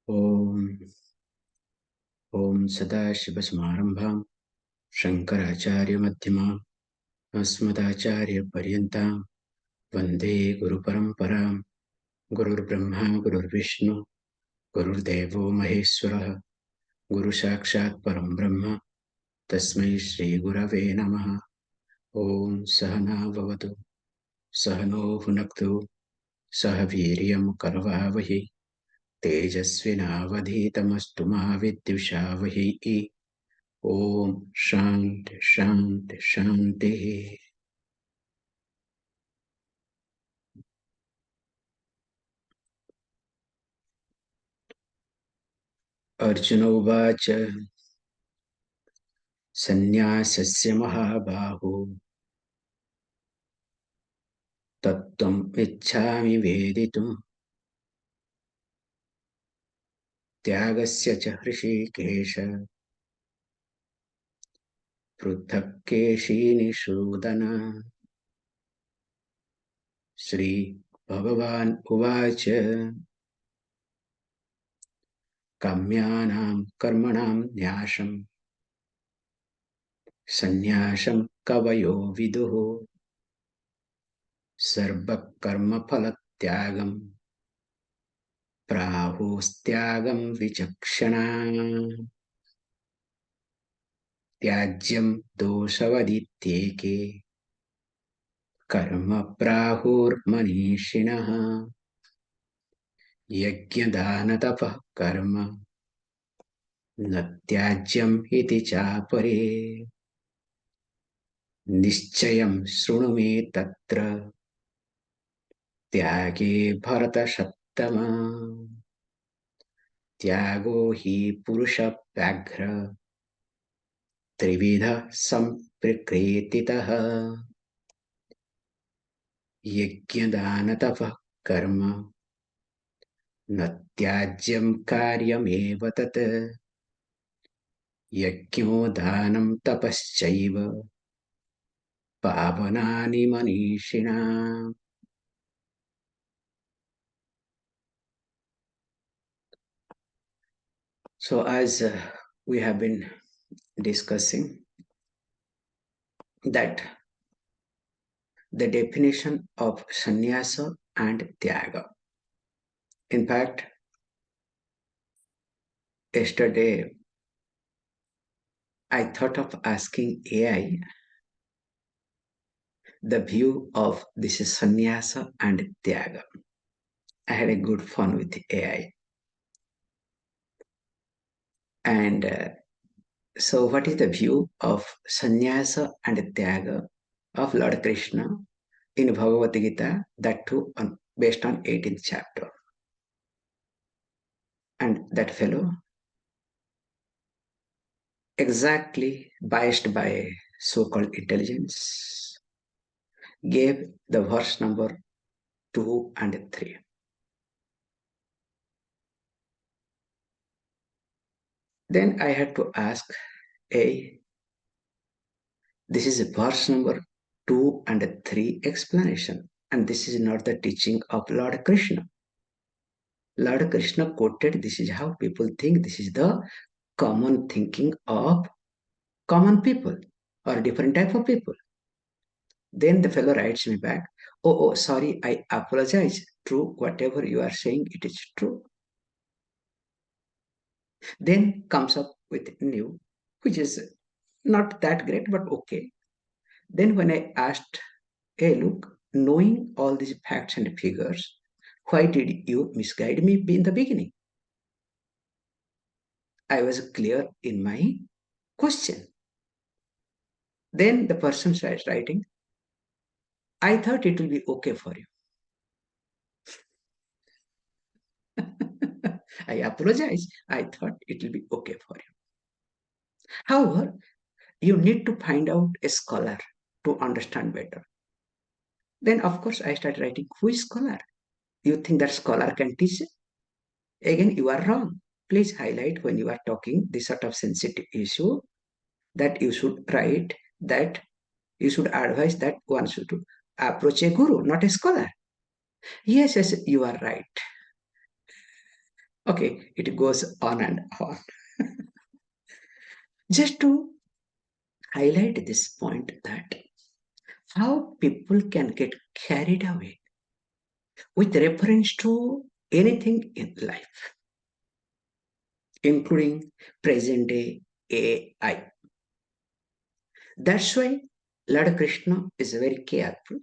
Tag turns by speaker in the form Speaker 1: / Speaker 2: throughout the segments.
Speaker 1: Om Om Sadashivasmarambham Shankaracharya Madhyamam Asmadacharya Paryantam Vande Guru Paramparam Gurur Brahma Gurur Vishnu Gurur Devo Maheswara Guru Sakshat Param Brahma Tasmai Shri Gurave Namaha Om Sahana Vavatu Sahano Hunaktu Sahaviryam Karvavahi Tejasvinavadhitamastu Mahavidyushavahai Om Shanti Shanti Shanti. Arjuna Uvacha Sannyasasya Mahabahu Tattvam Ichchami Veditum Tyagasya Cha Hrishikesha Pruthakkeshi Nishudana. Sri Bhagavan Uvacha Kamyanam Karmanam Nyasham Sannyasham Kavayo Viduhu Sarva Karma Phalatyagam Prahustyagam Vichakshana Tyajyam Dosavadityeke Karma Prahur Manishinaha Yajnadhanatapah Karma Natyajyam Iti Chapare Nischayam Shrunumi Tatra Tyage Bharata Sattama Tyago Hi Purusha Vyaghra Trividha Samprikrititaha Yajnadhanatapah Karma Natyajyam Karyameva Tat Yajno Dhanam Tapaschaiva Pavanani Manishina. So as we have been discussing that the definition of sannyasa and tyaga. In fact, yesterday I thought of asking AI the view of this is sannyasa and tyaga. I had a good fun with AI. And so what is the view of sannyasa and tyaga of Lord Krishna in Bhagavad Gita, that too based on 18th chapter? And that fellow, exactly biased by so-called intelligence, gave the verse number 2 and 3. Then I had to ask, this is a verse number 2 and 3 explanation, and this is not the teaching of Lord Krishna. Lord Krishna quoted, this is how people think, this is the common thinking of common people or different type of people. Then the fellow writes me back, sorry, I apologize. True, whatever you are saying, it is true. Then comes up with new, which is not that great, but okay. Then when I asked, hey, look, knowing all these facts and figures, why did you misguide me in the beginning? I was clear in my question. Then the person starts writing, I thought it will be okay for you. I apologize. I thought it will be okay for you. However, you need to find out a scholar to understand better. Then, of course, I start writing, who is scholar? You think that scholar can teach? Again, you are wrong. Please highlight when you are talking this sort of sensitive issue that you should write that you should advise that one should approach a guru, not a scholar. Yes, you are right. Okay, it goes on and on. Just to highlight this point that how people can get carried away with reference to anything in life, including present day AI. That's why Lord Krishna is very careful.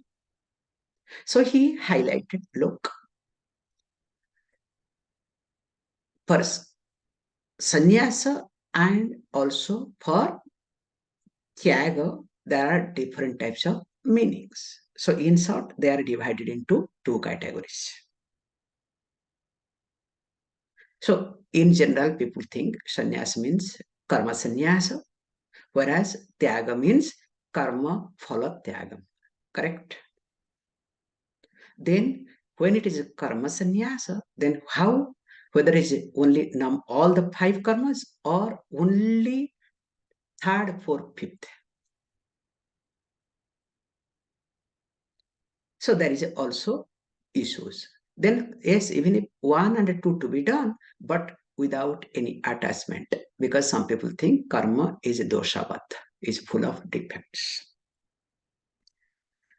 Speaker 1: So he highlighted, look, for sannyasa and also for tyaga, there are different types of meanings. So in short, they are divided into two categories. So in general, people think sannyasa means karma sannyasa, whereas tyaga means karma phala tyagam. Correct? Then when it is a karma sannyasa, then how? Whether it is only all the five karmas or only third, fourth, fifth. So there is also issues. Then yes, even if one and two to be done, but without any attachment, because some people think karma is a doshavat, is full of defects.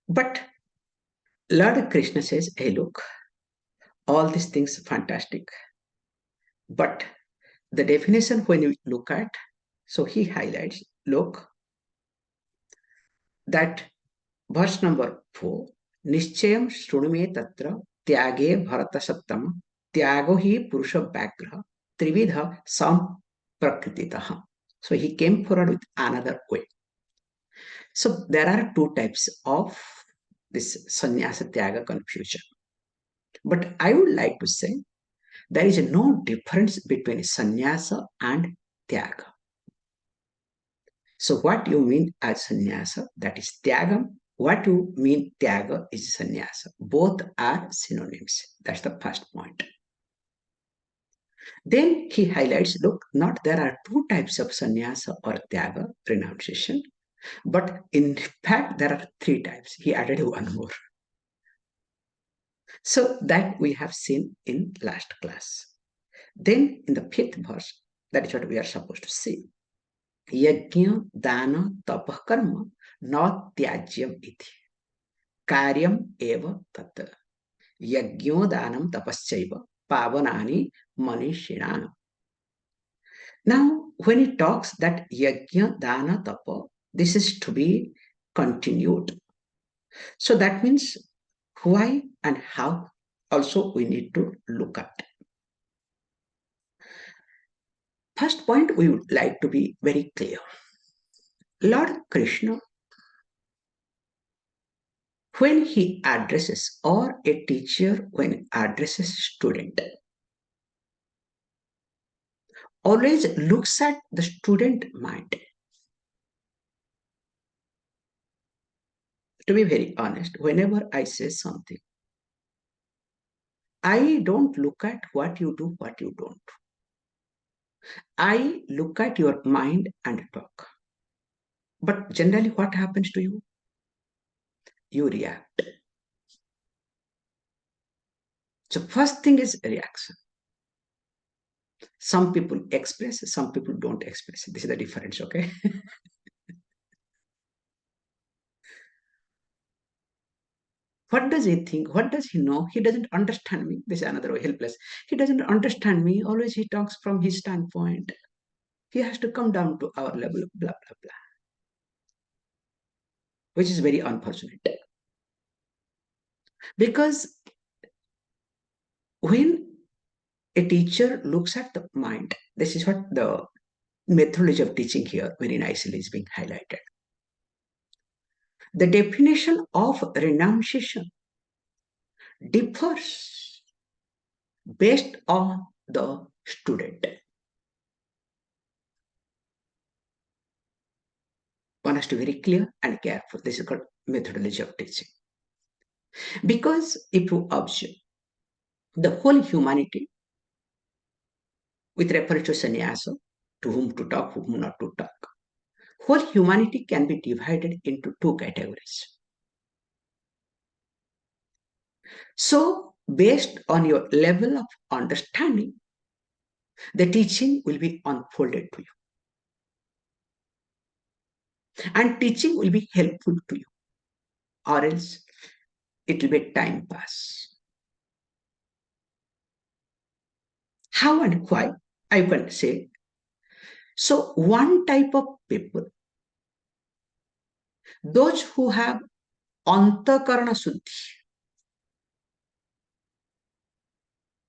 Speaker 1: But Lord Krishna says, hey, look, all these things fantastic. But the definition when you look at, so he highlights, look, that verse number 4, Nischayam Shrunume Tatra Tyage Bharata Sattama Tyago hi Purusha Vyagra Trividha Sam Prakrititaha. So he came forward with another way. So there are two types of this sannyasa tyaga confusion. But I would like to say there is no difference between sannyasa and tyaga. So what you mean as sannyasa, that is tyagam. What you mean tyaga is sannyasa. Both are synonyms. That's the first point. Then he highlights, look, not there are two types of sannyasa or tyaga, renunciation, but in fact there are three types. He added one more. So that we have seen in last class. Then in the fifth verse, that is what we are supposed to see. Yajna dana tapah karma na tyajyam iti. Karyam eva tat. Yajno danam tapaschaiva pavanani manishinam. Now, when he talks that yajna dana tapa, this is to be continued. So that means why and how also we need to look at. First point, we would like to be very clear. Lord Krishna, when he addresses, or a teacher when addresses student, always looks at the student mind. To be very honest, whenever I say something, I don't look at what you do, what you don't. I look at your mind and talk. But generally, what happens to you? You react. So first thing is reaction. Some people express, some people don't express. This is the difference, okay? What does he think? What does he know? He doesn't understand me. This is another way, helpless. He doesn't understand me. Always he talks from his standpoint. He has to come down to our level, blah, blah, blah. Which is very unfortunate. Because when a teacher looks at the mind, this is what the methodology of teaching here very nicely is being highlighted. The definition of renunciation differs based on the student. One has to be very clear and careful. This is called methodology of teaching. Because if you observe the whole humanity with reference to sannyasa, to whom to talk, whom not to talk, whole humanity can be divided into two categories. So, based on your level of understanding, The teaching will be unfolded to you. And teaching will be helpful to you. Or else it will be time pass. How and why? I can say. So one type of people, those who have antakarana suddhi,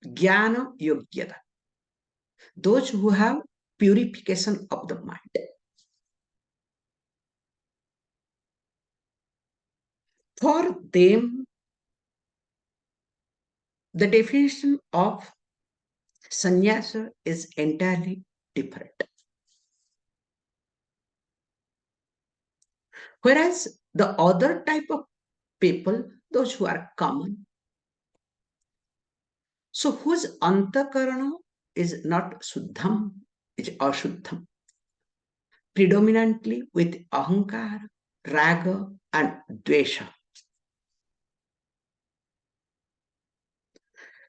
Speaker 1: jnana yogyata, those who have purification of the mind. For them, the definition of sannyasa is entirely different. Whereas the other type of people, those who are common, so whose antakarana is not suddham, is ashuddham, predominantly with ahankara, raga, and dvesha.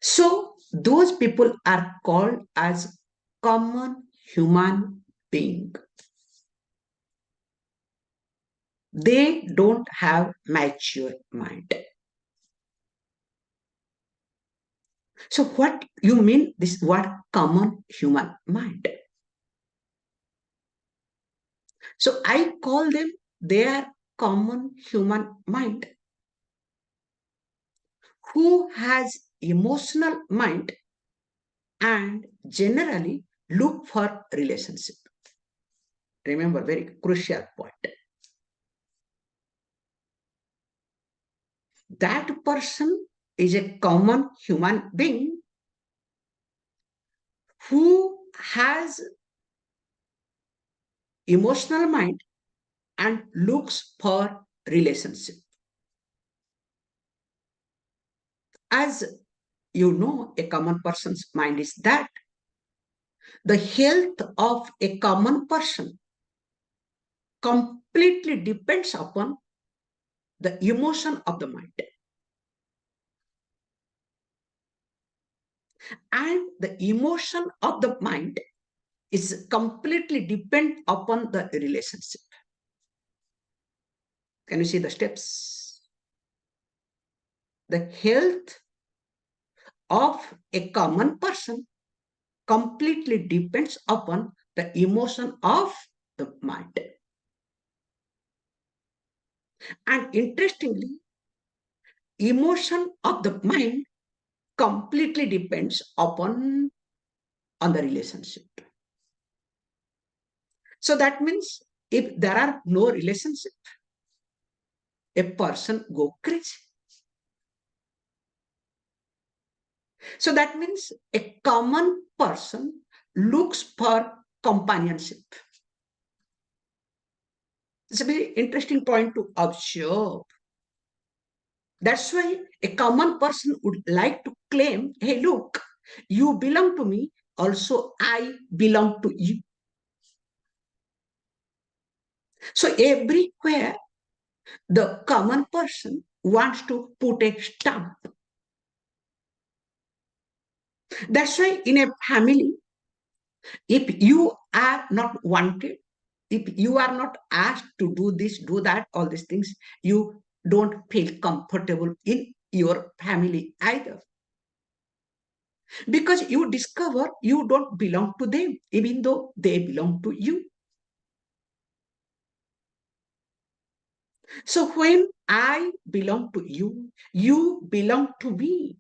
Speaker 1: So those people are called as common human being. They don't have mature mind. So what you mean this word common human mind? So I call them their common human mind who has emotional mind and generally look for relationship. Remember, very crucial point. That person is a common human being who has emotional mind and looks for relationship. As you know, a common person's mind is that the health of a common person completely depends upon the emotion of the mind. And the emotion of the mind is completely depend upon the relationship. Can you see the steps? The health of a common person completely depends upon the emotion of the mind. And interestingly, emotion of the mind completely depends upon on the relationship. So that means if there are no relationship, a person go crazy. So that means a common person looks for companionship. It's a very interesting point to observe. That's why a common person would like to claim, hey, look, you belong to me, also I belong to you. So everywhere, the common person wants to put a stamp. That's why in a family, if you are not wanted, if you are not asked to do this, do that, all these things, you don't feel comfortable in your family either. Because you discover you don't belong to them, even though they belong to you. So when I belong to you, you belong to me.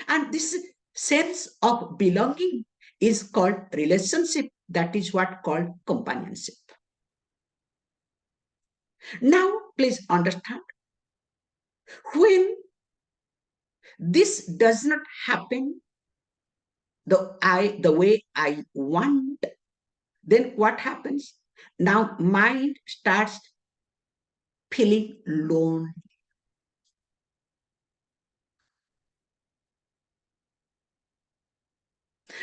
Speaker 1: And this sense of belonging is called relationship. That is what called companionship. Now, please understand, when this does not happen the way I want, then what happens? Now mind starts feeling lonely.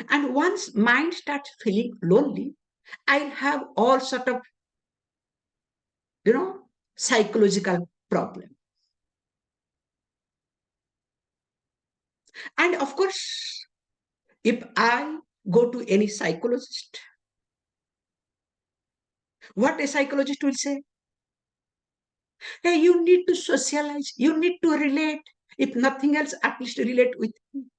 Speaker 1: And once mind starts feeling lonely, I'll have all sort of, psychological problem. And of course, if I go to any psychologist. What a psychologist will say? Hey, you need to socialize, you need to relate. If nothing else, at least relate with him.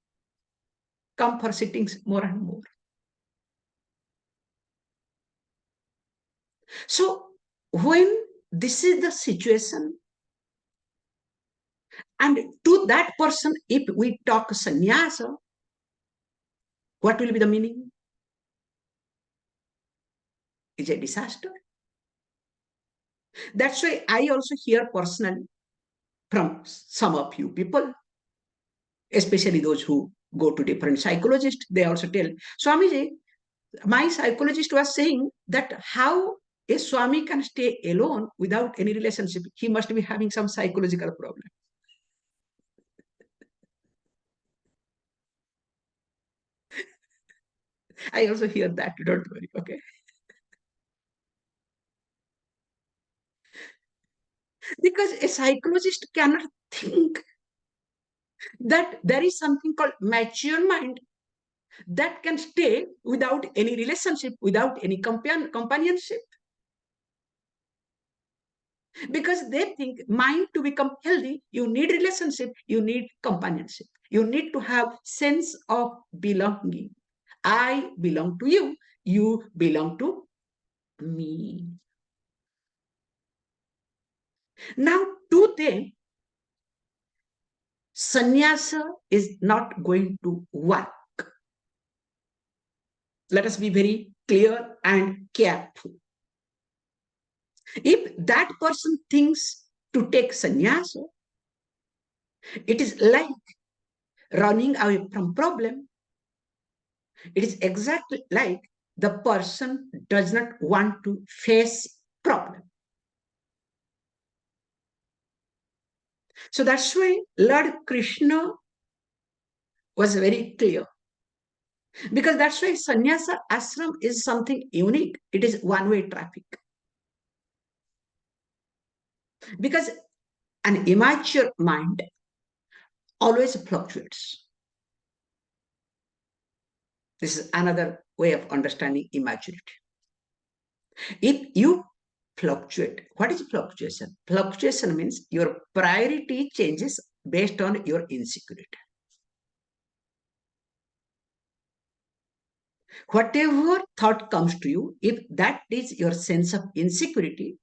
Speaker 1: Come for sittings more and more. So when this is the situation, and to that person, if we talk sannyasa, what will be the meaning? It's a disaster. That's why I also hear personally from some of you people, especially those who go to different psychologists, they also tell, Swamiji, my psychologist was saying that how a Swami can stay alone without any relationship. He must be having some psychological problem. I also hear that, don't worry, okay? Because a psychologist cannot think that there is something called mature mind that can stay without any relationship, without any companionship. Because they think mind to become healthy, you need relationship, you need companionship. You need to have sense of belonging. I belong to you, you belong to me. Now, to them, sannyasa is not going to work. Let us be very clear and careful. If that person thinks to take sannyasa, it is like running away from problem. It is exactly like the person does not want to face problem. So that's why Lord Krishna was very clear. Because that's why sannyasa ashram is something unique. It is one-way traffic. Because an immature mind always fluctuates. This is another way of understanding immaturity. If you fluctuate, what is fluctuation? Fluctuation means your priority changes based on your insecurity. Whatever thought comes to you, if that is your sense of insecurity,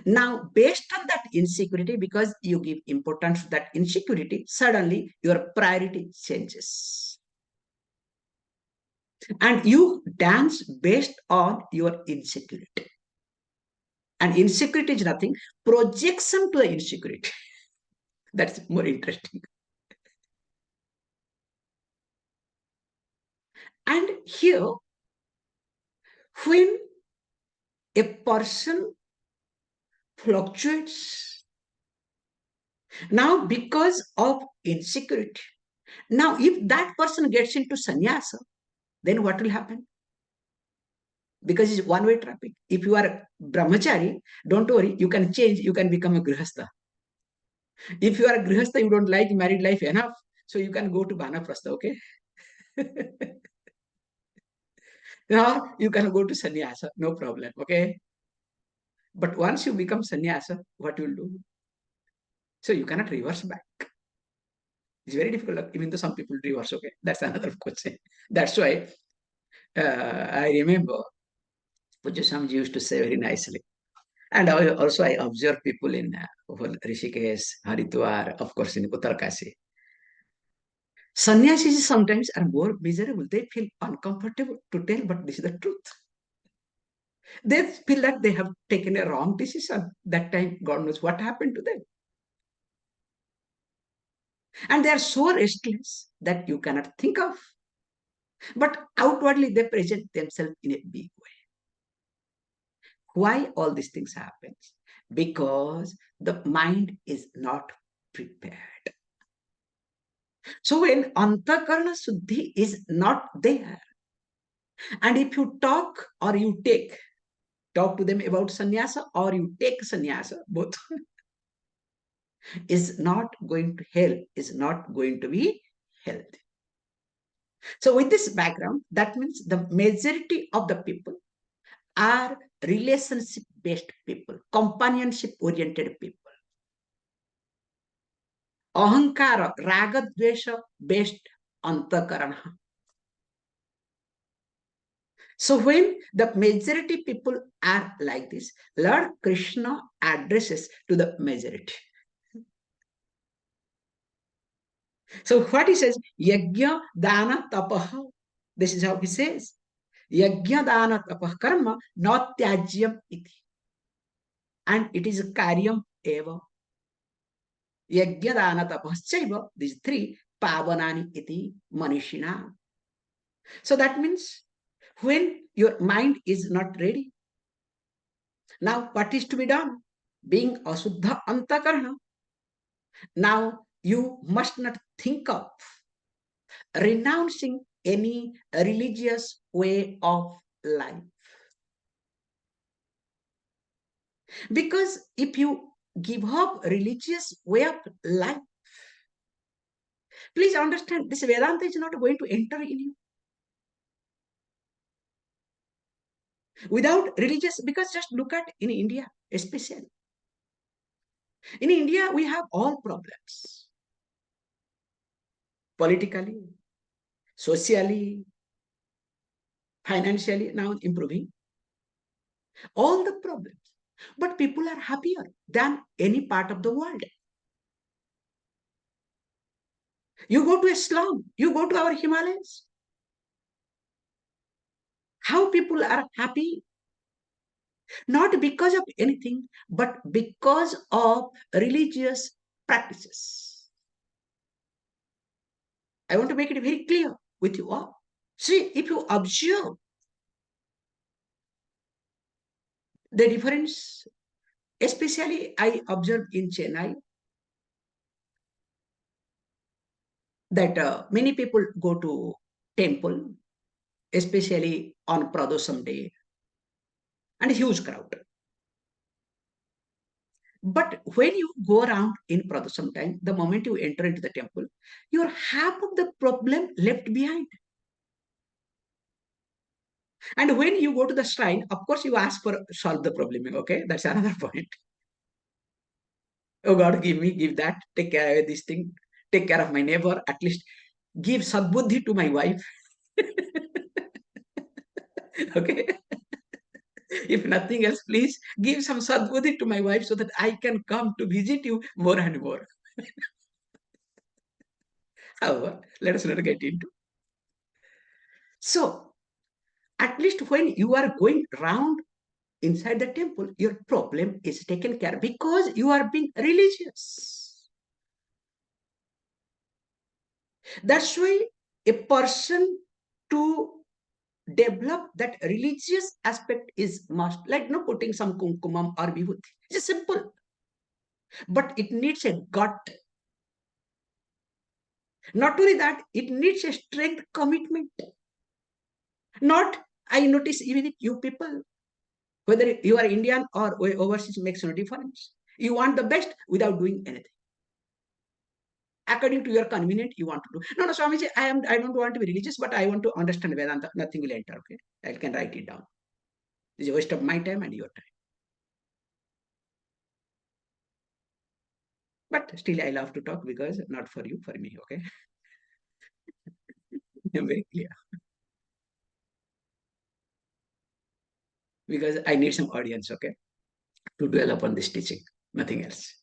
Speaker 1: now based on that insecurity, because you give importance to that insecurity, suddenly your priority changes. And you dance based on your insecurity. And insecurity is nothing, projection to the insecurity. That's more interesting. And here, when a person fluctuates, now because of insecurity, now if that person gets into sannyasa, then what will happen? Because it's one-way traffic. If you are a brahmachari, don't worry, you can change, you can become a grihastha. If you are a grihastha, you don't like married life enough, so you can go to vanaprastha, okay? Now you can go to sannyasa, no problem, okay? But once you become sannyasa, what you will do? So you cannot reverse back. It's very difficult, even though some people reverse, okay? That's another question. That's why I remember Pujya Swamiji used to say very nicely. And also I observe people in Rishikesh, Haridwar, of course in Uttarkashi. Sannyasis sometimes are more miserable. They feel uncomfortable to tell, but this is the truth. They feel that they have taken a wrong decision. That time, God knows what happened to them. And they are so restless that you cannot think of. But outwardly, they present themselves in a big way. Why all these things happen? Because the mind is not prepared. So when antakarna suddhi is not there, and if you talk or you talk to them about sannyasa or you take sannyasa, both is not going to help, is not going to be healthy. So with this background, that means the majority of the people are relationship based people, companionship oriented people. Ahankara, raga, dvesha based antakarana. So when the majority people are like this, Lord Krishna addresses to the majority. So what he says, yajna dana tapaha. This is how he says. Yajna dana tapah karma not tyajyam iti. And it is karyam eva. Yajna dana tapaschaiva, these three, pavanani iti manishina. So that means when your mind is not ready, now what is to be done? Being asuddha antakarna, now you must not think of renouncing any religious way of life. Because if you give up religious way of life, please understand this Vedanta is not going to enter in you. Without religious, because just look at in India, especially. In India, we have all problems. Politically, socially, financially, now improving. All the problems. But people are happier than any part of the world. You go to a slum, you go to our Himalayas. How people are happy? Not because of anything, but because of religious practices. I want to make it very clear with you all. See, if you observe the difference, especially I observed in Chennai that many people go to temple, especially on Pradosham day, and a huge crowd. But when you go around in Pradosham time, the moment you enter into the temple, you're half of the problem left behind. And when you go to the shrine, of course, you ask for solve the problem. Okay, that's another point. Oh God, give me, give that, take care of this thing, take care of my neighbor, at least give sadbuddhi to my wife. Okay. If nothing else, please give some sadbuddhi to my wife so that I can come to visit you more and more. However, let us not get into. So, at least when you are going round inside the temple, your problem is taken care of because you are being religious. That's why a person to develop that religious aspect is must, like no putting some kumkumam or vibhuti. It's simple, but it needs a gut. Not only that, it needs a strength commitment. Not, I notice even if you people, whether you are Indian or overseas, makes no difference. You want the best without doing anything. According to your convenient, you want to do. No, no, Swamiji, I don't want to be religious, but I want to understand Vedanta. Nothing will enter. Okay, I can write it down. It's a waste of my time and your time. But still, I love to talk because not for you, for me. Okay, I'm very clear because I need some audience. Okay, to dwell upon this teaching. Nothing else.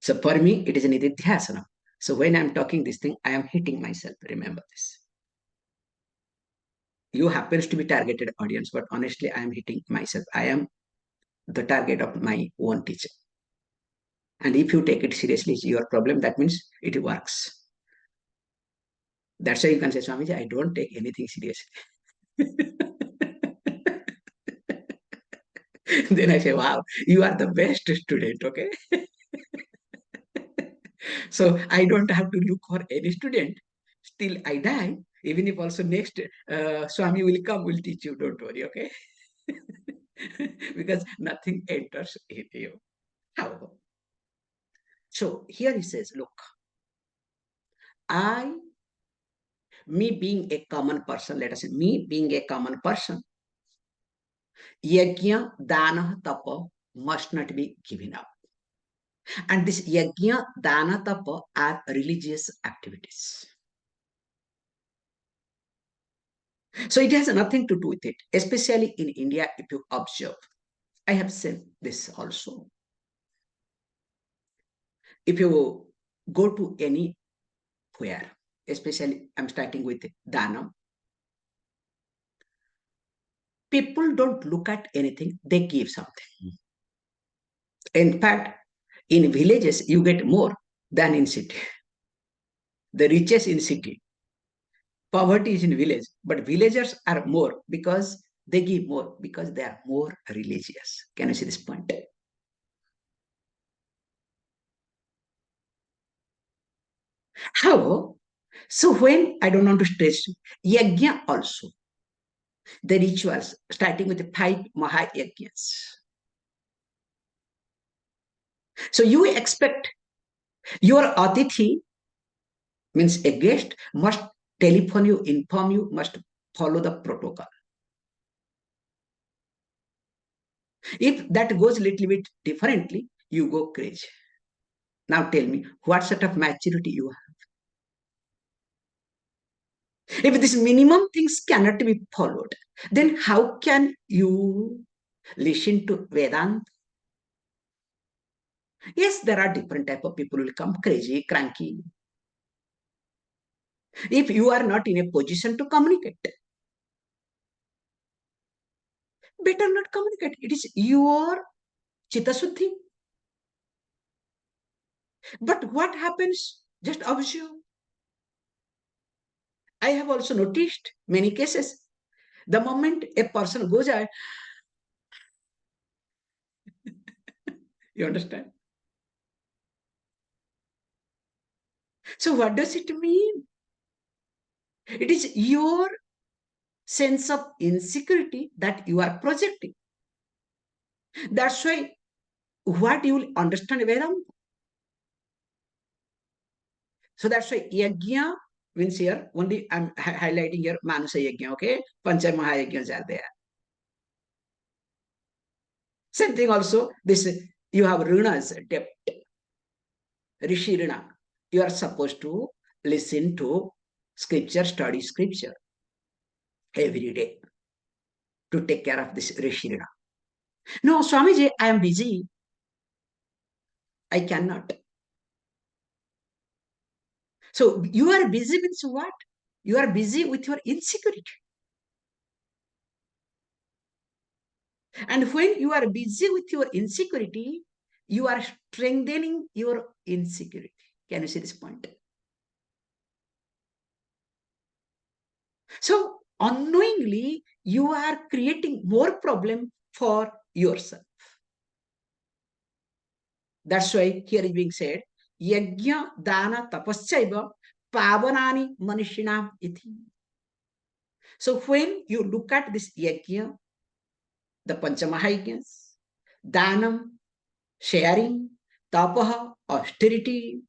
Speaker 1: So for me, it is an nididhyasana. So when I'm talking this thing, I am hitting myself. Remember this. You happens to be targeted audience, but honestly, I am hitting myself. I am the target of my own teaching. And if you take it seriously, it's your problem. That means it works. That's why you can say, Swamiji, I don't take anything seriously. Then I say, wow, you are the best student, okay? So I don't have to look for any student. Still, I die. Even if also next Swami will come, will teach you. Don't worry, okay? Because nothing enters in you. However, so here he says, look, I me being a common person, let us say, me being a common person, yajna, dana, tapa must not be given up. And this yajna, dana, tapa are religious activities. So it has nothing to do with it, especially in India, if you observe. I have seen this also. If you go to anywhere, especially I'm starting with dana, people don't look at anything, they give something. In fact, in villages, you get more than in city. The richest in city. Poverty is in village, but villagers are more because they give more because they are more religious. Can you see this point? How? So when I don't want to stress, yajna also, the rituals starting with the 5 Mahayajnas. So you expect your atithi, means a guest, must telephone you, inform you, must follow the protocol. If that goes a little bit differently, you go crazy. Now tell me, what sort of maturity you have? If this minimum things cannot be followed, then how can you listen to Vedanta? Yes, there are different type of people who will come crazy, cranky. If you are not in a position to communicate, better not communicate. It is your chittasuddhi. But what happens? Just observe. I have also noticed many cases. The moment a person goes out, you understand? So what does it mean? It is your sense of insecurity that you are projecting. That's why what you will understand Vedanta. So that's why yajna means here, only I'm highlighting here Manasa yajna, okay? Pancha Mahayajnas are there. Same thing also, this you have runas, debt, Rishi Rina. You are supposed to listen to scripture, study scripture every day to take care of this Rishi Rina. No, Swamiji, I am busy. I cannot. So you are busy means what? You are busy with your insecurity. And when you are busy with your insecurity, you are strengthening your insecurity. Can you see this point? So unknowingly, you are creating more problem for yourself. That's why here is being said, yajna dana tapasyaiva pavanani manishinam iti. So when you look at this yajna, the Panchamahayagnas, Danam, sharing, Tapaha, austerity.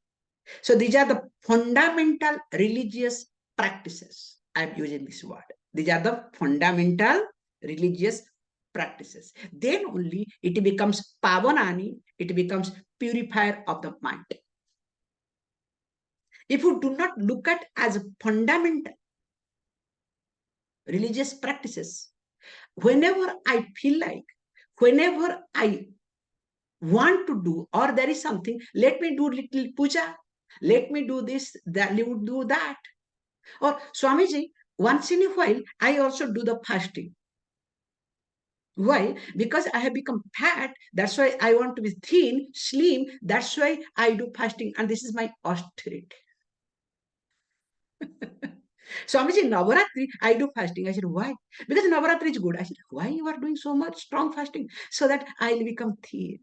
Speaker 1: So these are the fundamental religious practices. I am using this word. These are the fundamental religious practices. Then only it becomes Pavanani, it becomes purifier of the mind. If you do not look at as fundamental religious practices, whenever I feel like, whenever I want to do, or there is something, let me do little puja, let me do this, that you would do that. Or Swamiji, once in a while, I also do the fasting. Why? Because I have become fat. That's why I want to be thin, slim. That's why I do fasting. And this is my austerity. Swamiji, Navaratri, I do fasting. I said, why? Because Navaratri is good. I said, why you are doing so much strong fasting? So that I'll become thin.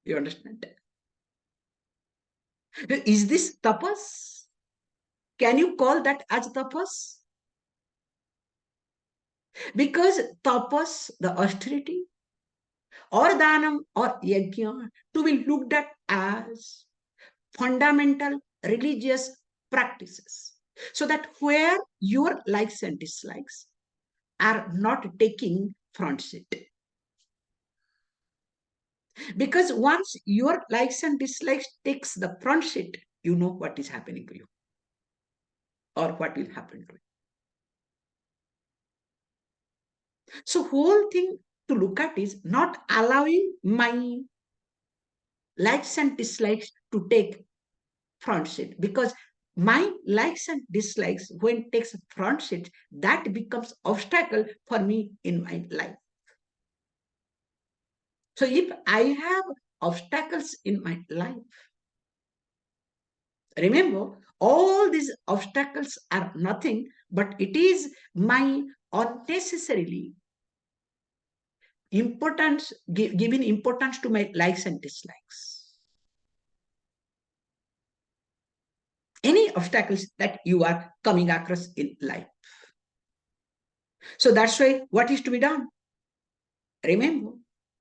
Speaker 1: You understand? Is this tapas? Can you call that as tapas? Because tapas, the austerity, or danam, or yajna, to be looked at as fundamental religious practices, so that where your likes and dislikes are not taking front seat. Because once your likes and dislikes takes the front seat, you know what is happening to you or what will happen to you. So whole thing to look at is not allowing my likes and dislikes to take front seat, because my likes and dislikes when takes front seat, that becomes obstacle for me in my life. So if I have obstacles in my life, remember, all these obstacles are nothing, but it is my unnecessarily importance, giving importance to my likes and dislikes. Any obstacles that you are coming across in life. So that's why what is to be done? Remember,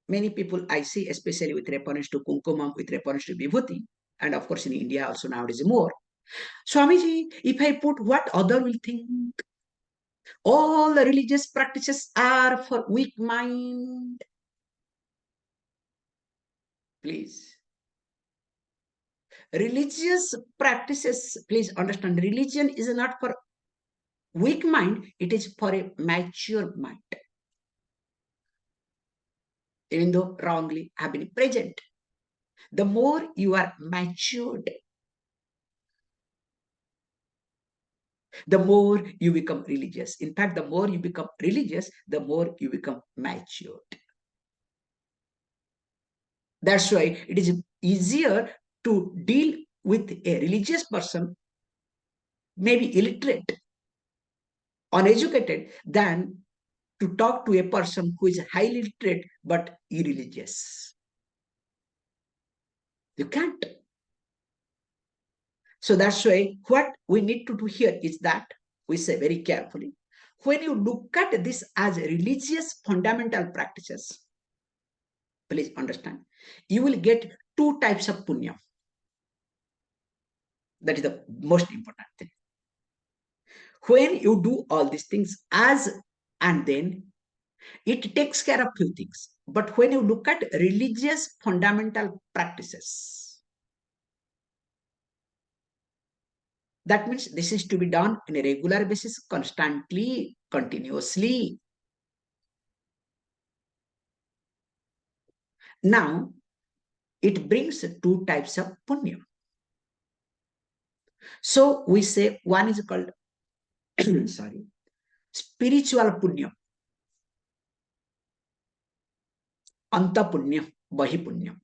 Speaker 1: many people I see, especially with reference to Kumkumam, with reference to Vibhuti, and of course in India also nowadays more. Swamiji, if I put, what other will think? All the religious practices are for weak mind. Please. Religious practices, please understand, religion is not for weak mind, it is for a mature mind. Even though wrongly have been present. The more you are matured, the more you become religious. In fact, the more you become religious, the more you become matured. That's why it is easier to deal with a religious person, maybe illiterate, uneducated, than to talk to a person who is highly literate but irreligious. You can't. So that's why what we need to do here is that we say very carefully, when you look at this as religious fundamental practices, please understand, you will get two types of punya. That is the most important thing. When you do all these things as and then, it takes care of few things. But when you look at religious fundamental practices, that means this is to be done on a regular basis, constantly, continuously. Now, it brings two types of punya. So we say one is called sorry, spiritual punya, anta punya, bahi punya.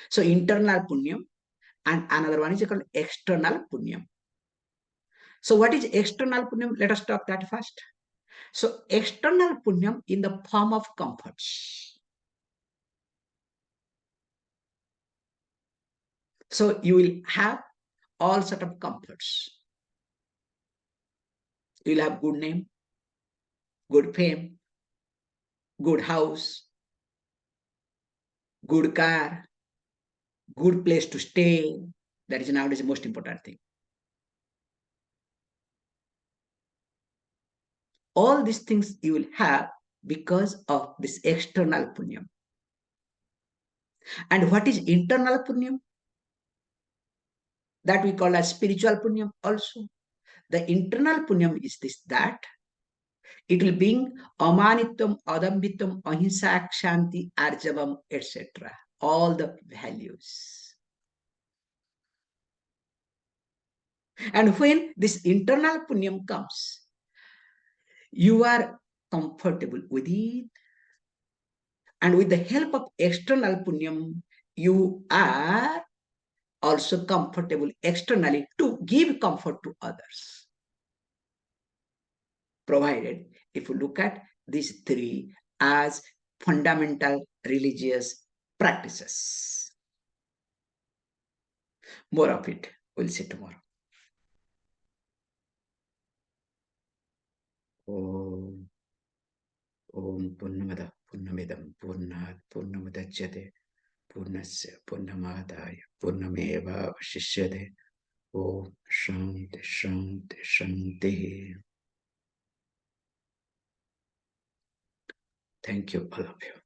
Speaker 1: So internal punya, and another one is called external punya. So what is external punya? Let us talk that first. So external punya in the form of comforts. So you will have all sort of comforts. You will have good name, good fame, good house, good car, good place to stay. That is nowadays the most important thing. All these things you will have because of this external punya. And what is internal punya? That we call as spiritual punya also. The internal punya is this, that it will bring amanitam, adambitam, ahimsa, kshanti, arjavam, etc. All the values. And when this internal punyam comes, you are comfortable with it. And with the help of external punyam, you are also comfortable externally to give comfort to others. Provided if you look at these three as fundamental religious practices. More of it we'll see tomorrow. Om, Om Purnamada Purnamidam Purnat Purnamudachyate Purnasya Purnamadaya Purnameva Vashishyate Oh, Shanti, Shanti, Shanti. Thank you, all of you.